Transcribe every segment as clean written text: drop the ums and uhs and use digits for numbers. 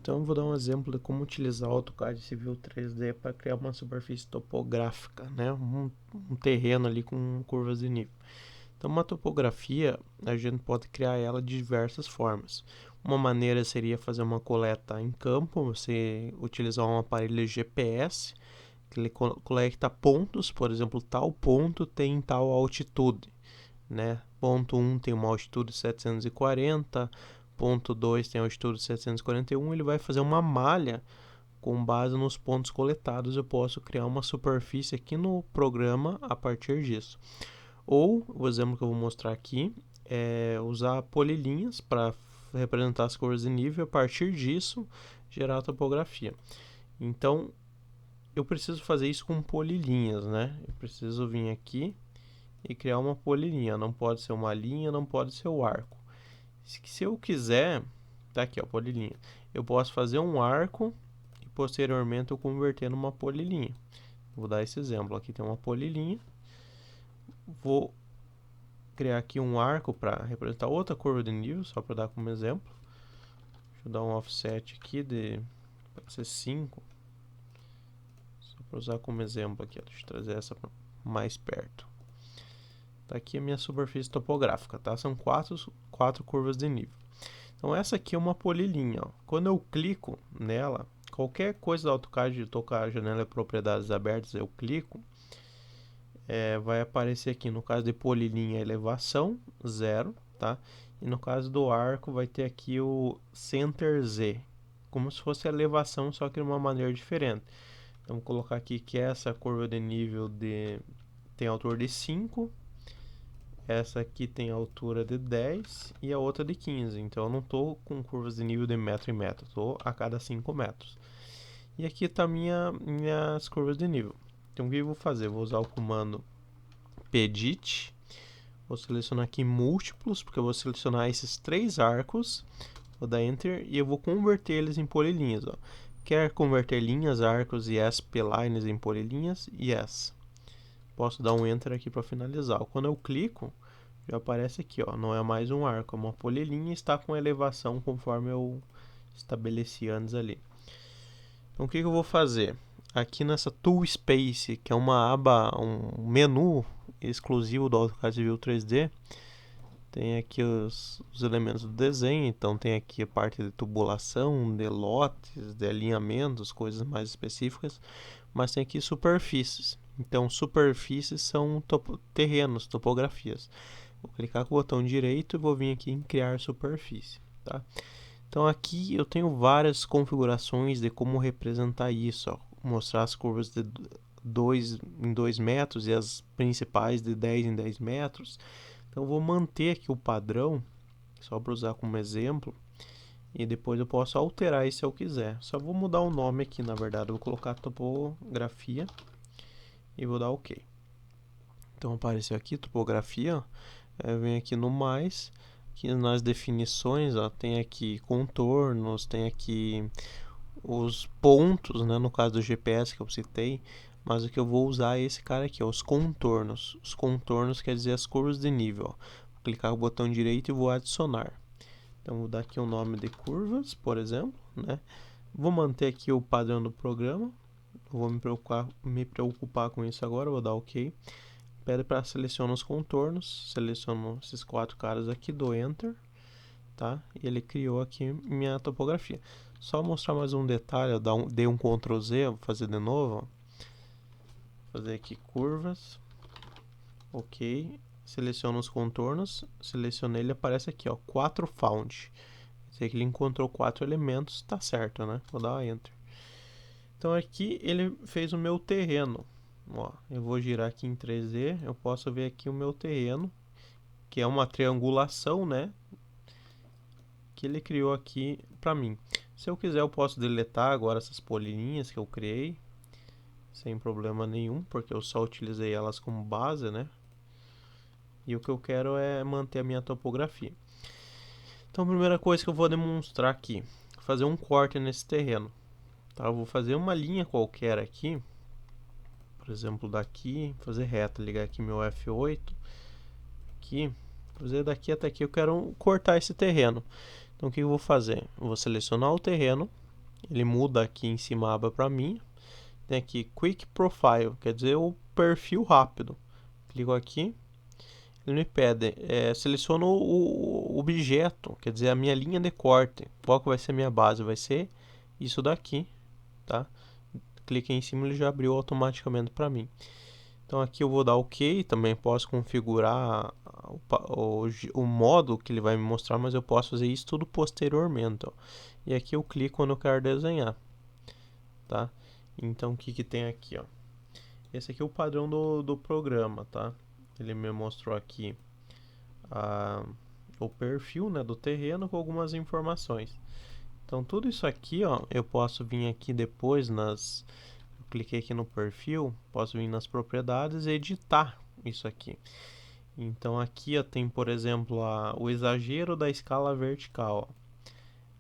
Então eu vou dar um exemplo de como utilizar o AutoCAD Civil 3D para criar uma superfície topográfica, né? Um terreno ali com curvas de nível. Então uma topografia, a gente pode criar ela de diversas formas. Uma maneira seria fazer uma coleta em campo, você utilizar um aparelho GPS, que ele coleta pontos, por exemplo, tal ponto tem tal altitude, né? Ponto 1 tem uma altitude de 740, ponto 2 tem altitude de 741, ele vai fazer uma malha com base nos pontos coletados. Eu posso criar uma superfície aqui no programa a partir disso. Ou, o exemplo que eu vou mostrar aqui é usar polilinhas para representar as cores de nível, a partir disso gerar a topografia. Então, eu preciso fazer isso com polilinhas, né? Eu preciso vir aqui e criar uma polilinha. Não pode ser uma linha, não pode ser o arco. Se eu quiser, tá aqui, ó, polilinha. Eu posso fazer um arco e posteriormente eu converter numa polilinha. Vou dar esse exemplo. Aqui tem uma polilinha. Vou criar aqui um arco para representar outra curva de nível, só para dar como exemplo. Deixa eu dar um offset aqui de, pode ser 5. Só para usar como exemplo aqui, ó. Deixa eu trazer essa mais perto. Tá aqui a minha superfície topográfica, tá? São quatro curvas de nível. Então essa aqui é uma polilinha, ó. Quando eu clico nela, qualquer coisa do AutoCAD de tocar a janela de propriedades abertas, eu clico, vai aparecer aqui, no caso de polilinha, elevação, 0, tá? E no caso do arco, vai ter aqui o Center Z, como se fosse a elevação, só que de uma maneira diferente. Então vou colocar aqui que essa curva de nível tem altura de 5, essa aqui tem altura de 10 e a outra de 15. Então eu não estou com curvas de nível de metro em metro, estou a cada 5 metros. E aqui está minhas curvas de nível. Então o que eu vou fazer? Vou usar o comando pedit. Vou selecionar aqui múltiplos, porque eu vou selecionar esses 3 arcos. Vou dar Enter e eu vou converter eles em polilinhas. Ó. Quer converter linhas, arcos e splines em polilinhas? Yes. Posso dar um Enter aqui para finalizar. Quando eu clico, já aparece aqui, ó, não é mais um arco, é uma polilinha e está com elevação conforme eu estabeleci antes ali. Então o que eu vou fazer? Aqui nessa Tool Space, que é uma aba, um menu exclusivo do AutoCAD Civil 3D, tem aqui os elementos do desenho. Então tem aqui a parte de tubulação, de lotes, de alinhamentos, coisas mais específicas, mas tem aqui superfícies. Então superfícies são terrenos, topografias. Vou clicar com o botão direito e vou vir aqui em criar superfície, tá? Então aqui eu tenho várias configurações de como representar isso, ó. Mostrar as curvas de 2 em 2 metros e as principais de 10 em 10 metros. Então eu vou manter aqui o padrão, só para usar como exemplo, e depois eu posso alterar isso se eu quiser. Só vou mudar o nome aqui, na verdade, eu vou colocar topografia e vou dar OK. Então apareceu aqui topografia, vem aqui no mais, aqui nas definições, ó, tem aqui contornos, tem aqui os pontos, né, no caso do GPS que eu citei, mas o que eu vou usar é esse cara aqui, ó, os contornos. Os contornos quer dizer as curvas de nível. Vou clicar com o botão direito e vou adicionar. Então vou dar aqui o nome de curvas, por exemplo, né? Vou manter aqui o padrão do programa. Vou me preocupar com isso agora, vou dar OK. Pede para selecionar os contornos, seleciono esses 4 caras aqui, dou Enter, tá? E ele criou aqui minha topografia. Só mostrar mais um detalhe, eu dei um Ctrl Z, vou fazer de novo, ó. Fazer aqui curvas, OK, seleciono os contornos, selecionei, ele aparece aqui, ó, 4 found. Sei que ele encontrou 4 elementos, tá certo, né? Vou dar Enter. Então aqui ele fez o meu terreno. Ó, eu vou girar aqui em 3D, eu posso ver aqui o meu terreno, que é uma triangulação, né? Que ele criou aqui para mim. Se eu quiser, eu posso deletar agora essas polilinhas que eu criei, sem problema nenhum, porque eu só utilizei elas como base, né? E o que eu quero é manter a minha topografia. Então a primeira coisa que eu vou demonstrar aqui, fazer um corte nesse terreno. Tá? Eu vou fazer uma linha qualquer aqui, por exemplo, daqui, fazer reta, ligar aqui meu F8, aqui, fazer daqui até aqui, eu quero cortar esse terreno. Então o que eu vou fazer? Eu vou selecionar o terreno, ele muda aqui em cima a aba para mim. Tem aqui Quick Profile, quer dizer o perfil rápido. Clico aqui, ele me pede, seleciono o objeto, quer dizer a minha linha de corte. Qual que vai ser a minha base? Vai ser isso daqui, tá? Cliquei em cima, ele já abriu automaticamente para mim. Então aqui eu vou dar OK, também posso configurar o modo que ele vai me mostrar, mas eu posso fazer isso tudo posteriormente, ó. E aqui eu clico quando eu quero desenhar, tá? Então o que que tem aqui, ó? Esse aqui é o padrão do programa, tá? Ele me mostrou aqui o perfil, né, do terreno com algumas informações. Então tudo isso aqui, ó, eu posso vir aqui depois cliquei aqui no perfil, posso vir nas propriedades e editar isso aqui. Então aqui, ó, tem, por exemplo, o exagero da escala vertical.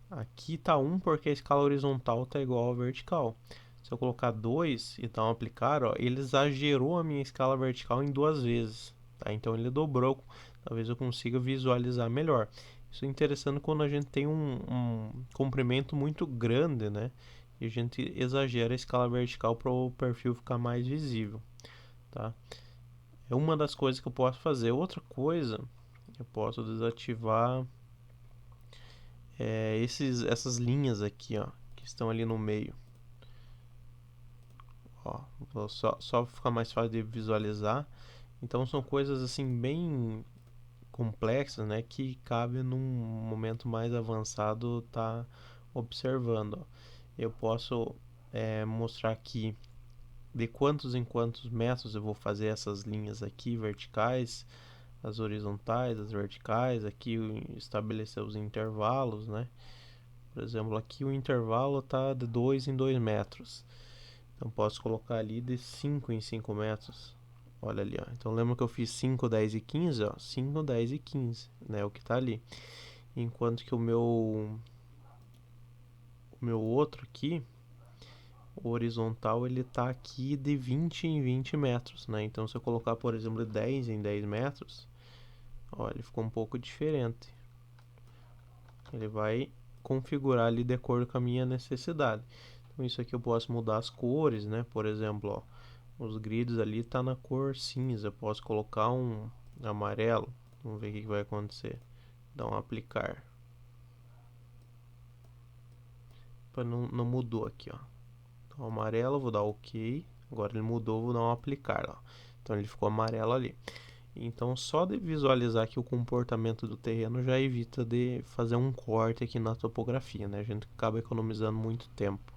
Aqui tá 1 porque a escala horizontal tá igual à vertical. Se eu colocar 2 e dar um aplicar, ó, ele exagerou a minha escala vertical em 2 vezes, tá? Então ele dobrou, talvez eu consiga visualizar melhor. Isso é interessante quando a gente tem um comprimento muito grande, né? E a gente exagera a escala vertical para o perfil ficar mais visível, tá? É uma das coisas que eu posso fazer. Outra coisa, eu posso desativar essas linhas aqui, ó, que estão ali no meio. Ó, vou só ficar mais fácil de visualizar. Então são coisas assim bem complexas, né, que cabe num momento mais avançado tá observando. Ó. Eu posso mostrar aqui de quantos em quantos metros eu vou fazer essas linhas aqui verticais, as horizontais, as verticais, aqui estabelecer os intervalos, né? Por exemplo, aqui o intervalo está de 2 em 2 metros. Então posso colocar ali de 5 em 5 metros. Olha ali, ó. Então lembra que eu fiz 5, 10 e 15, ó? 5, 10 e 15, né? O que está ali. Enquanto que o meu outro aqui, o horizontal, ele tá aqui de 20 em 20 metros, né? Então se eu colocar, por exemplo, de 10 em 10 metros, ó, ele ficou um pouco diferente. Ele vai configurar ali de acordo com a minha necessidade. Então isso aqui eu posso mudar as cores, né? Por exemplo, ó, os grids ali tá na cor cinza. Eu posso colocar um amarelo. Vamos ver o que vai acontecer. Dar um aplicar. Não mudou aqui, ó. Então amarelo, vou dar OK. Agora ele mudou, vou dar um aplicar, ó. Então ele ficou amarelo ali. Então só de visualizar aqui o comportamento do terreno já evita de fazer um corte aqui na topografia, né? A gente acaba economizando muito tempo.